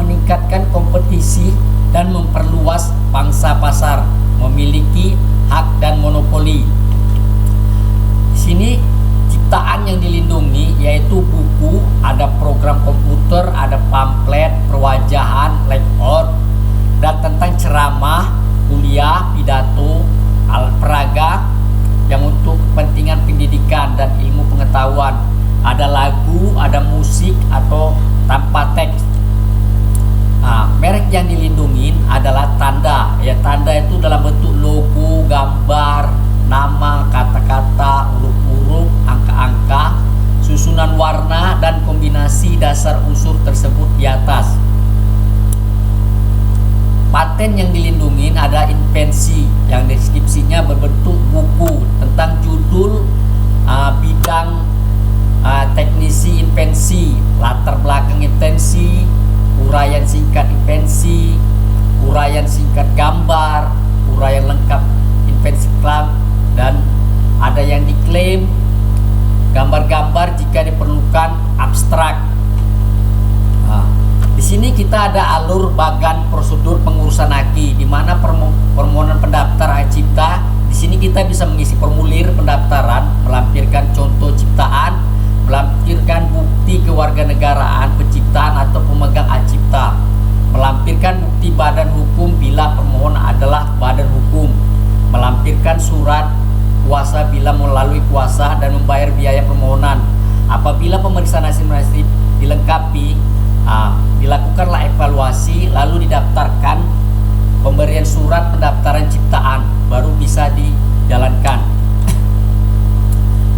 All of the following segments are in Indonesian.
meningkatkan kompetisi dan memperluas pangsa pasar, memiliki hak dan monopoli. Di sini ciptaan yang dilindungi yaitu buku, ada program komputer, ada pamflet, perwajahan, layout, dan tentang ceramah, kuliah, pidato, alat peraga yang untuk kepentingan pendidikan dan ilmu pengetahuan. Ada lagu, ada musik atau tanpa teks. Merek yang dilindungi adalah tanda. Ya, tanda itu dalam bentuk logo, gambar, nama, kata-kata, huruf-huruf, angka-angka, susunan warna, dan kombinasi dasar unsur tersebut di atas. Paten yang dilindungi ada invensi yang deskripsinya berbentuk buku tentang judul, bidang, teknisi invensi, latar belakang invensi, uraian singkat invensi, uraian singkat gambar, uraian lengkap invensi klaim, dan ada yang diklaim, gambar-gambar jika diperlukan, abstrak. Di sini kita ada alur bagan prosedur pengurusan haki, di mana permohonan pendaftar hak cipta. Di sini kita bisa mengisi formulir pendaftaran, melampirkan contoh ciptaan, melampirkan bukti kewarganegaraan penciptaan atau pemegang hak cipta, melampirkan bukti badan hukum bila permohonan adalah badan hukum, melampirkan surat kuasa bila melalui kuasa, dan membayar biaya permohonan. Apabila pemeriksaan hasil dilengkapi, dilakukanlah evaluasi, lalu didaftarkan pemberian surat pendaftaran ciptaan, baru bisa dijalankan.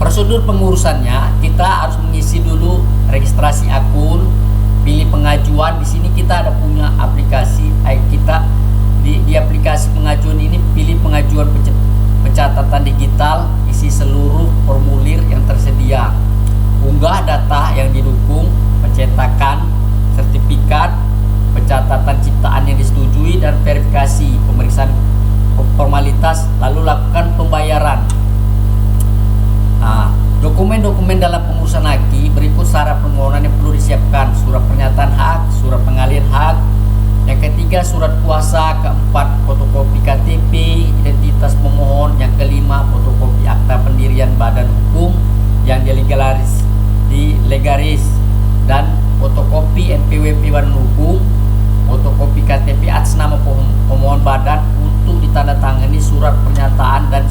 Prosedur pengurusannya, kita harus mengisi dulu registrasi akun, pilih pengajuan. Di sini kita ada punya aplikasi, kita di aplikasi pengajuan ini pilih pengajuan pencatatan digital, isi seluruh formulir yang tersedia, unggah data yang didukung, pencetakan sertifikat pencatatan ciptaan yang disetujui, dan verifikasi pemeriksaan formalitas, lalu lakukan pembayaran. Dokumen-dokumen dalam pengurusan haki berikut syarat permohonan yang perlu disiapkan: surat pernyataan hak, surat pengalih hak, yang ketiga surat kuasa, keempat fotokopi KTP identitas pemohon, yang kelima fotokopi akta pendirian badan hukum yang dilegaris, dan fotokopi NPWP badan hukum, fotokopi KTP atas nama pemohon badan untuk ditandatangani surat pernyataan, dan